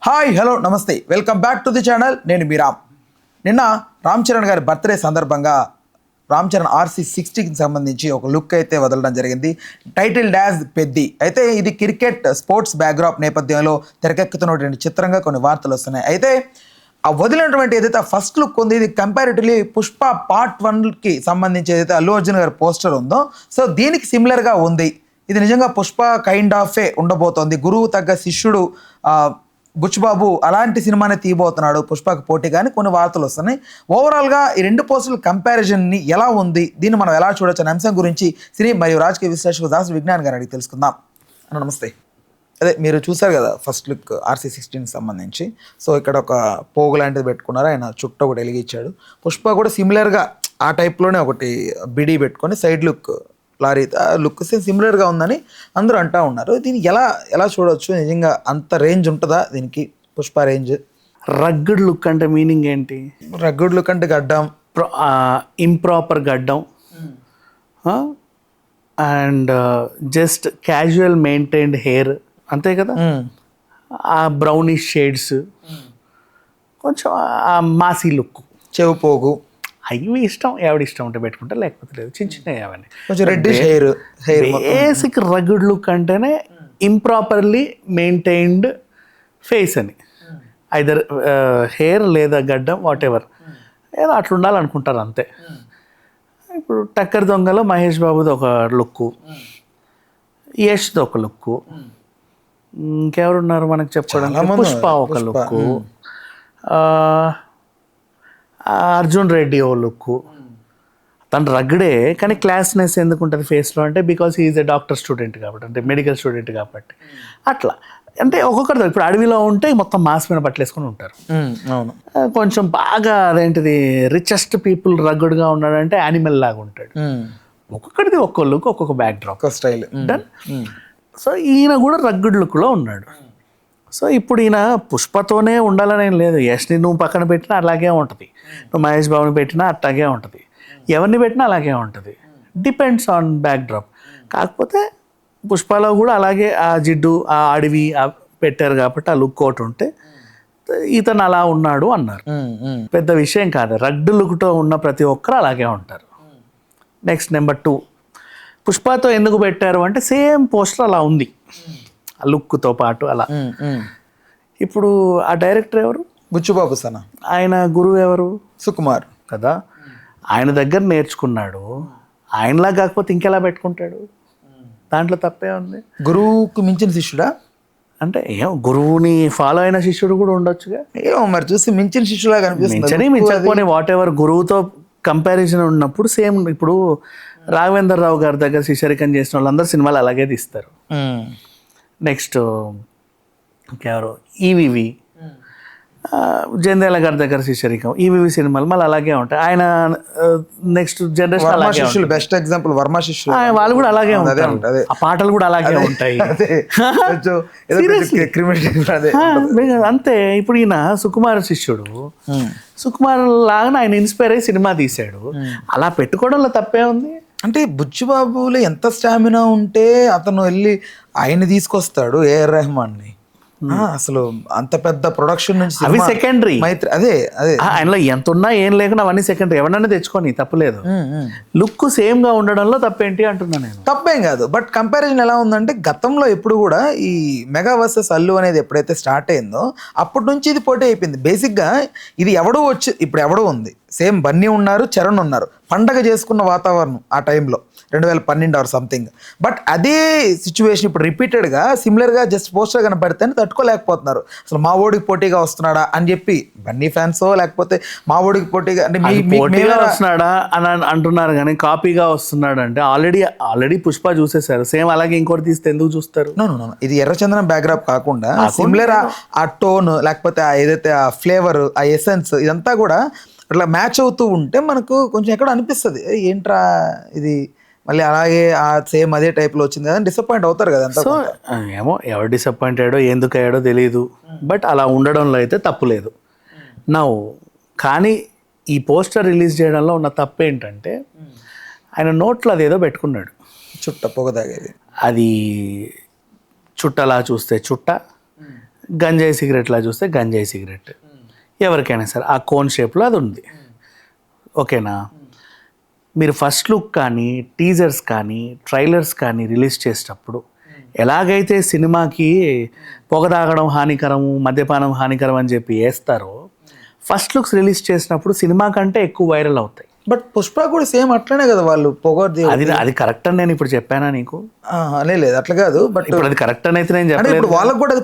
Hi hello నమస్తే welcome back to the channel. నేను మీ రామ్. నిన్న రామ్ చరణ్ గారి బర్త్డే సందర్భంగా రామ్ చరణ్ RC60కి సంబంధించి ఒక లుక్ అయితే వదలడం జరిగింది. Title dash Peddi. అయితే ఇది క్రికెట్ స్పోర్ట్స్ బ్యాక్డ్రాప్ నేపథ్యంలో తెరకెక్కుతున్నటువంటి చిత్రంగా కొన్ని వార్తలు వస్తున్నాయి. అయితే ఆ వదిలినటువంటి ఏదైతే ఫస్ట్ లుక్ ఉంది, ఇది కంపారిటివ్లీ పుష్ప పార్ట్ 1కి సంబంధించి ఏదైతే అల్లు అర్జున్ గారి పోస్టర్ ఉందో, సో దీనికి సిమిలర్గా ఉంది. ఇది నిజంగా పుష్ప కైండ్ ఆఫే ఉండబోతోంది. గురువు తగ్గ శిష్యుడు బుచ్చిబాబు అలాంటి సినిమానే తీయబోతున్నాడు పుష్పకు పోటీ, కానీ కొన్ని వార్తలు వస్తున్నాయి. ఓవరాల్గా ఈ రెండు పోస్టుల కంపారిజన్ని ఎలా ఉంది, దీన్ని మనం ఎలా చూడొచ్చు అనే అంశం గురించి సినీ మరియు రాజకీయ విశ్లేషకుడు దాస్ విజ్ఞాన్ గారు అడిగి తెలుసుకుందాం. అన్న నమస్తే. అదే మీరు చూసారు కదా ఫస్ట్ లుక్ RC16కి సంబంధించి. సో ఇక్కడ ఒక పోగు లాంటిది పెట్టుకున్నారు, ఆయన చుట్టూ ఒకటి వెలిగించాడు. పుష్ప కూడా సిమిలర్గా ఆ టైప్లోనే ఒకటి బిడి పెట్టుకొని సైడ్ లుక్ లారీ లుక్ సిమిలర్గా ఉందని అందరూ అంటూ ఉన్నారు. దీన్ని ఎలా చూడవచ్చు? నిజంగా అంత రేంజ్ ఉంటుందా దీనికి, పుష్ప రేంజ్? రగ్గుడ్ లుక్ అంటే మీనింగ్ ఏంటి? రగ్గుడ్ లుక్ అంటే గడ్డం, ఇంప్రాపర్ గడ్డం, and just casual maintained hair, అంతే కదా. ఆ బ్రౌనిష్ షేడ్స్, కొంచెం ఆ మాసీ లుక్, చెవు పోగు, అవి ఇష్టం, ఎవడి ఇష్టం ఉంటే పెట్టుకుంటే, లేకపోతే లేదు. చిన్న చిన్నవి అవన్నీ. కొంచెం reddish hair. Basic rugged look అంటేనే ఇంప్రాపర్లీ మెయింటైన్డ్ ఫేస్ అని, ఐదర్ హెయిర్ లేదా గడ్డం, వాట్ ఎవర్, ఏదో అట్లా ఉండాలనుకుంటారు అంతే. ఇప్పుడు టక్కర్ దొంగలో మహేష్ బాబుది ఒక లుక్కు, యష్ది ఒక లుక్కు, ఇంకెవరున్నారు మనకు చెప్పుకోవడానికి, పుష్ప ఒక లుక్కు, అర్జున్ రెడ్డి ఓ లుక్కు. తను రగ్డే, కానీ క్లాస్నెస్ ఎందుకు ఉంటుంది ఫేస్లో అంటే, because is a doctor student కాబట్టి, అంటే మెడికల్ స్టూడెంట్ కాబట్టి అట్లా. అంటే ఒక్కొక్కరు ఇప్పుడు అడవిలో ఉంటే మొత్తం మాస్ మీద బట్టలేసుకొని ఉంటారు. అవును. కొంచెం బాగా అదేంటిది రిచెస్ట్ పీపుల్ రగ్గుడ్గా ఉన్నాడంటే యానిమల్ లాగా ఉంటాడు. ఒక్కొక్కటిది ఒక్కో లుక్, ఒక్కొక్క back drop, style. Done. So ఈయన కూడా రగ్గుడ్ లుక్లో ఉన్నాడు. సో ఇప్పుడు ఈయన పుష్పతోనే ఉండాలని ఏం లేదు. యష్ని నువ్వు పక్కన పెట్టినా అలాగే ఉంటుంది, నువ్వు మహేష్ బాబుని పెట్టినా అట్లాగే ఉంటుంది, ఎవరిని పెట్టినా అలాగే ఉంటుంది. Depends on back drop. కాకపోతే పుష్పలో కూడా అలాగే ఆ జిడ్డు, ఆ అడవి పెట్టారు కాబట్టి ఆ లుక్ ఒకటి ఉంటే ఇతను అలా ఉన్నాడు అన్నారు. పెద్ద విషయం కాదు. రగ్డ్ లుక్తో ఉన్న ప్రతి ఒక్కరు అలాగే ఉంటారు. నెక్స్ట్ నెంబర్ 2, పుష్పతో ఎందుకు పెట్టారు అంటే సేమ్ పోస్టర్ అలా ఉంది ఆ లుక్తో పాటు అలా. ఇప్పుడు ఆ డైరెక్టర్ ఎవరు? బుచ్చిబాబు సనా. ఆయన గురువు ఎవరు? సుకుమార్ కదా. ఆయన దగ్గర నేర్చుకున్నాడు. ఆయనలా కాకపోతే ఇంకెలా పెట్టుకుంటాడు? దాంట్లో తప్పే ఉంది. గురువుకు మించిన శిష్యుడా అంటే ఏం, గురువుని ఫాలో అయిన శిష్యుడు కూడా ఉండొచ్చుగా. ఏమో మరి, చూసి మించిన శిష్యులా కనిపిస్తుంది. మించకపోని వాట్ ఎవర్, గురువుతో కంపారిజన్ ఉన్నప్పుడు సేమ్. ఇప్పుడు రాఘవేంద్ర రావు గారి దగ్గర శిష్యరికం చేసిన వాళ్ళందరూ సినిమాలు అలాగే తీస్తారు. నెక్స్ట్ ఇంకెవరు, ఈవివి, జంధ్యాల గారి దగ్గర శిష్యరికం, ఈవివి సినిమాలు మళ్ళీ అలాగే ఉంటాయి. ఆయన నెక్స్ట్ జనరేషన్ అలాగే. బెస్ట్ ఎగ్జాంపుల్ వర్మ శిష్యులు, వాళ్ళు కూడా అలాగే ఉంటారు. ఆ పాటలు కూడా అలాగే ఉంటాయి. అంతే. ఇప్పుడు ఈయన సుకుమార్ శిష్యుడు, సుకుమార్ లాగా ఆయన ఇన్స్పైర్ అయ్యి సినిమా తీశాడు. అలా పెట్టుకోవడంలో తప్పే ఉంది. అంటే బుచ్చిబాబులో ఎంత స్టామినా ఉంటే అతను వెళ్ళి ఆయన తీసుకొస్తాడు AR రెహమాన్ని. అసలు అంత పెద్ద ప్రొడక్షన్ నుంచి అవి సెకండరీ. అదే ఆయనలో ఎంత ఉన్నా ఏం లేకుండా అవన్నీ సెకండరీ. ఎవరన్నా తెచ్చుకొని తప్పులేదు. లుక్ సేమ్ గా ఉండడంలో తప్పేంటి అంటున్నా నేను. తప్పేం కాదు. బట్ కంపారిజన్ ఎలా ఉందంటే, గతంలో ఎప్పుడు కూడా ఈ మెగా వర్సెస్ అల్లు అనేది ఎప్పుడైతే స్టార్ట్ అయిందో అప్పటి నుంచి ఇది పోటీ అయిపోయింది. బేసిక్గా ఇది ఎవడో వచ్చి ఇప్పుడు ఎవడో ఉంది, సేమ్ బన్నీ ఉన్నారు, చరణ్ ఉన్నారు, పండగ చేసుకున్న వాతావరణం ఆ టైంలో 2012 ఆర్ సంథింగ్. బట్ అదే సిచ్యువేషన్ ఇప్పుడు రిపీటెడ్గా సిమిలర్గా జస్ట్ పోస్టర్ కనపడితే తట్టుకోలేకపోతున్నారు. అసలు మా ఓడికి పోటీగా వస్తున్నాడా అని చెప్పి బన్నీ ఫ్యాన్సో, లేకపోతే మా ఓడికి పోటీగా అంటే వస్తున్నాడా అని అంటున్నారు, కానీ కాపీగా వస్తున్నాడు అంటే ఆల్రెడీ పుష్ప చూసేశారు. సేమ్ అలాగే ఇంకోటి తీస్తే ఎందుకు చూస్తారు? నో, ఇది ఎర్రచందనం బ్యాక్డ్రాప్ కాకుండా సిమిలర్ ఆ టోన్, లేకపోతే ఏదైతే ఆ ఫ్లేవర్, ఆ ఎసెన్స్, ఇదంతా కూడా అట్లా మ్యాచ్ అవుతూ ఉంటే మనకు కొంచెం ఎక్కడ అనిపిస్తుంది, ఏంట్రా ఇది మళ్ళీ అలాగే ఆ సేమ్ అదే టైప్లో వచ్చింది కదా, డిసప్పాయింట్ అవుతారు కదా. సో ఏమో ఎవరు డిసప్పాయింట్ అయ్యాడో ఎందుకు అయ్యాడో తెలియదు. బట్ అలా ఉండడంలో అయితే తప్పు లేదు. కానీ ఈ పోస్టర్ రిలీజ్ చేయడంలో ఉన్న తప్పు ఏంటంటే, ఆయన నోట్లో అదేదో పెట్టుకున్నాడు, చుట్ట పొగ తాగేది. అది చుట్టలా చూస్తే చుట్ట, గంజాయి సిగరెట్లా చూస్తే గంజాయి సిగరెట్, ఎవరికైనా సరే ఆ కోన్ షేప్లో అది ఉంది. ఓకేనా? మీరు ఫస్ట్ లుక్ కానీ టీజర్స్ కానీ ట్రైలర్స్ కానీ రిలీజ్ చేసేటప్పుడు ఎలాగైతే సినిమాకి పొగ తాగడం హానికరము, మద్యపానం హానికరం అని చెప్పి వేస్తారో, ఫస్ట్ లుక్స్ రిలీజ్ చేసినప్పుడు సినిమా కంటే ఎక్కువ వైరల్ అవుతాయి. బట్ పుష్ప కూడా సేమ్ అట్లనే కదా, వాళ్ళు పొగది అది కరెక్ట్ అని నేను ఇప్పుడు చెప్పానా నీకు? లేదు అట్లా కాదు. బట్ ఇప్పుడు అది కరెక్ట్ అని అయితే నేను అంటే చెప్పలేదు. ఇప్పుడు వాళ్ళకు కూడా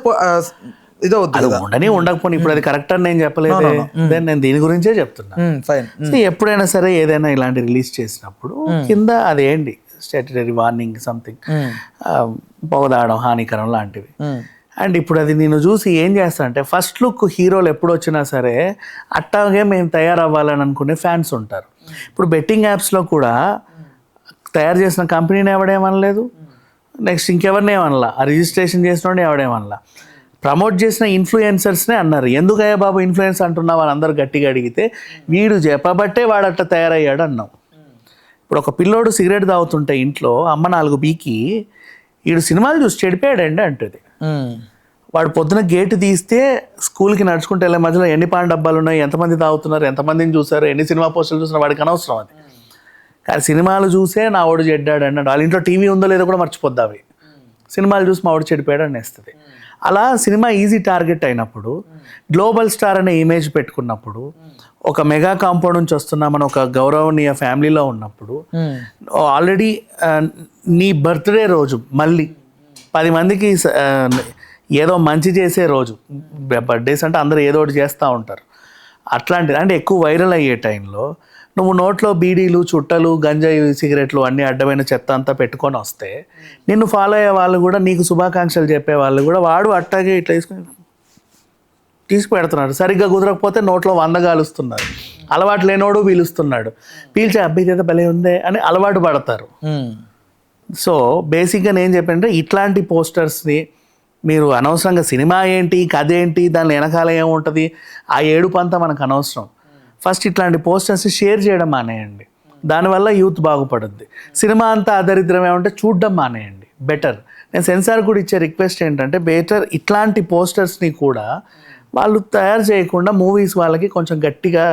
ఇది అది ఉండని ఉండకపోని ఇప్పుడు అది కరెక్ట్ అని నేను చెప్పలేదు. దెన్ నేను దీని గురించే చెప్తున్నా. ఫైన్. సో ఎప్పుడైనా సరే ఏదైనా ఇలాంటి రిలీజ్ చేసినప్పుడు కింద అదేంటి స్టాట్యుటరీ వార్నింగ్ సంథింగ్, పొగ తాగడం హానికరం లాంటివి. అండ్ ఇప్పుడు అది నేను చూసి ఏం చేస్తా అంటే, ఫస్ట్ లుక్ హీరోలు ఎప్పుడు వచ్చినా సరే అట్టాగే మేము తయారవ్వాలని అనుకునే ఫ్యాన్స్ ఉంటారు. ఇప్పుడు బెట్టింగ్ యాప్స్లో కూడా తయారు చేసిన కంపెనీని ఎవడేమనలేదు, నెక్స్ట్ ఇంకెవరిని ఏమనలా, ఆ రిజిస్ట్రేషన్ చేసిన ఎవడేమనలా, ప్రమోట్ చేసిన ఇన్ఫ్లుయెన్సర్స్నే అన్నారు. ఎందుకయ్యా బాబు ఇన్ఫ్లుయెన్స్ అంటున్నావు అని అందరూ గట్టిగా అడిగితే, వీడు చెప్పబట్టే వాడు అట్లా తయారయ్యాడు అన్నావు. ఇప్పుడు ఒక పిల్లోడు సిగరెట్ తాగుతుంటే ఇంట్లో అమ్మ 4 పీకి వీడు సినిమాలు చూసి చెడిపోయాడండి అంటుంది. వాడు పొద్దున గేటు తీస్తే స్కూల్కి నడుచుకుంటే వెళ్ళే మధ్యలో ఎన్ని పాన్ డబ్బాలు ఉన్నాయి, ఎంతమంది తాగుతున్నారు, ఎంతమందిని చూసారు, ఎన్ని సినిమా పోస్టర్లు చూసినా వాడికి అనవసరం అది. కానీ సినిమాలు చూసే నా వాడు చెడ్డాడు అన్నాడు. వాళ్ళ ఇంట్లో టీవీ ఉందో లేదో కూడా మర్చిపోద్ది అవి. సినిమాలు చూసి మా వాడు చెడిపోయాడు అనేస్తుంది. అలా సినిమా ఈజీ టార్గెట్ అయినప్పుడు, గ్లోబల్ స్టార్ అనే ఇమేజ్ పెట్టుకున్నప్పుడు, ఒక మెగా కాంపౌండ్ నుంచి వస్తున్నామని ఒక గౌరవనీయ ఫ్యామిలీలో ఉన్నప్పుడు, ఆల్రెడీ నీ బర్త్డే రోజు మళ్ళీ 10 మందికి ఏదో మంచి చేసే రోజు, బర్త్డేస్ అంటే అందరూ ఏదో ఒకటి చేస్తూ ఉంటారు, అట్లాంటిది అంటే ఎక్కువ వైరల్ అయ్యే టైంలో నువ్వు నోట్లో బీడీలు, చుట్టలు, గంజాయి, సిగరెట్లు అన్నీ అడ్డమైన చెత్త అంతా పెట్టుకొని వస్తే నిన్ను ఫాలో అయ్యే వాళ్ళు కూడా, నీకు శుభాకాంక్షలు చెప్పే వాళ్ళు కూడా వాడు అట్టాగే ఇట్లా తీసుకుపెడుతున్నాడు. సరిగ్గా కుదరకపోతే నోట్లో 100 కాలుస్తున్నారు. అలవాటు లేనోడు పీలుస్తున్నాడు. పీల్చే అబ్బాయి చేత భలే ఉందే అని అలవాటు పడతారు. సో బేసిక్గా నేను చెప్పంటే ఇట్లాంటి పోస్టర్స్ని మీరు అనవసరంగా సినిమా ఏంటి, కథ ఏంటి, దాని వెనకాల ఏముంటుంది, ఆ ఏడుపంతా మనకు అనవసరం. ఫస్ట్ ఇట్లాంటి పోస్టర్స్ని షేర్ చేయడం మానేయండి. దానివల్ల యూత్ బాగుపడుద్ది. సినిమా అంతా అదరిద్రమే ఉంటే చూడడం మానేయండి, బెటర్. నేను సెన్సార్ కూడా ఇచ్చే రిక్వెస్ట్ ఏంటంటే, బెటర్ ఇట్లాంటి పోస్టర్స్ని కూడా వాళ్ళు తయారు చేయకుండా మూవీస్ వాళ్ళకి కొంచెం గట్టిగా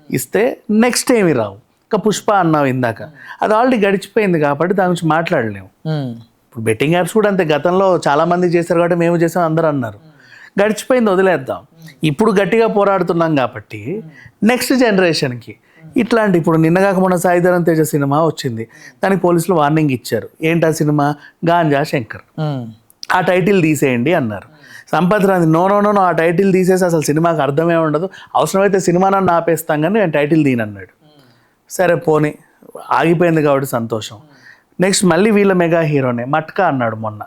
ఇస్తే నెక్స్ట్ ఏమి రావు. ఇంకా పుష్ప అన్నావు ఇందాక, అది ఆల్రెడీ గడిచిపోయింది కాబట్టి దాని గురించి మాట్లాడలేము. ఇప్పుడు బెట్టింగ్ యాప్స్ కూడా అంతే, గతంలో చాలామంది చేశారు కాబట్టి మేము చేసాం అందరూ అన్నారు, గడిచిపోయింది వదిలేద్దాం. ఇప్పుడు గట్టిగా పోరాడుతున్నాం కాబట్టి నెక్స్ట్ జనరేషన్కి ఇట్లాంటి, ఇప్పుడు నిన్నగాక మొన్న సాయిధరం తేజ సినిమా వచ్చింది, దానికి పోలీసులు వార్నింగ్ ఇచ్చారు. ఏంటి ఆ సినిమా? గాంజా శంకర్. ఆ టైటిల్ తీసేయండి అన్నారు. సంపత్ రాంది నో, ఆ టైటిల్ తీసేసి అసలు సినిమాకి అర్థమే ఉండదు, అవసరమైతే సినిమా నన్ను ఆపేస్తాం కానీ నేను టైటిల్ తీనన్నాడు. సరే పోనీ, ఆగిపోయింది కాబట్టి సంతోషం. నెక్స్ట్ మళ్ళీ వీళ్ళ మెగా హీరోనే మట్కా అన్నాడు మొన్న,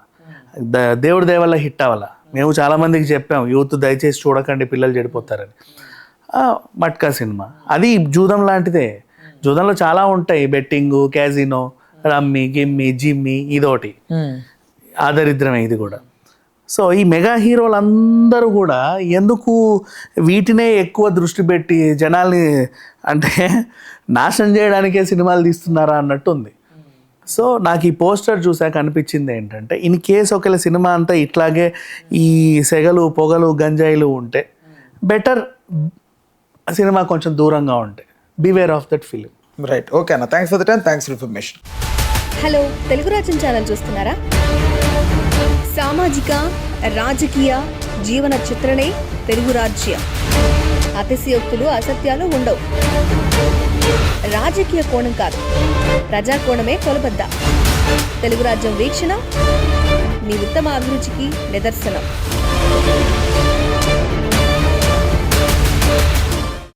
దేవుడి దేవల్ల హిట్ అవ్వాల. మేము చాలామందికి చెప్పాము, యూత్ దయచేసి చూడకండి పిల్లలు చెడిపోతారని. మట్కా సినిమా అది జూదం లాంటిదే. జూదంలో చాలా ఉంటాయి, బెట్టింగు, క్యాజినో, రమ్మి, గిమ్మి, జిమ్మి, ఇదోటి ఆదరిద్రమే ఇది కూడా. సో ఈ మెగా హీరోలందరూ కూడా ఎందుకు వీటినే ఎక్కువ దృష్టి పెట్టి జనాల్ని అంటే నాశనం చేయడానికే సినిమాలు తీస్తున్నారా అన్నట్టు ఉంది. సో నాకు ఈ పోస్టర్ చూసాక అనిపించింది ఏంటంటే, ఇన్ కేస్ ఒకవేళ సినిమా అంతా ఇట్లాగే ఈ సెగలు, పొగలు, గంజాయిలు ఉంటే బెటర్, సినిమా కొంచెం దూరంగా ఉంటే. Beware of that film. Right, okay అన్న, thanks for the time, thanks for information. Hello, Telugu రాజ్యం ఛానల్ చూస్తున్నారా? సామాజిక, రాజకీయ, జీవన చిత్రణే తెలుగు రాజ్యం. అతిశయోక్తులు, అసత్యాలు ఉండవు. రాజకీయ కోణం కాదు, ప్రజా కోణమే కొలబద్ద. తెలుగు రాజ్యం వీక్షణ మీ ఉత్తమ అభిరుచికి నిదర్శనం.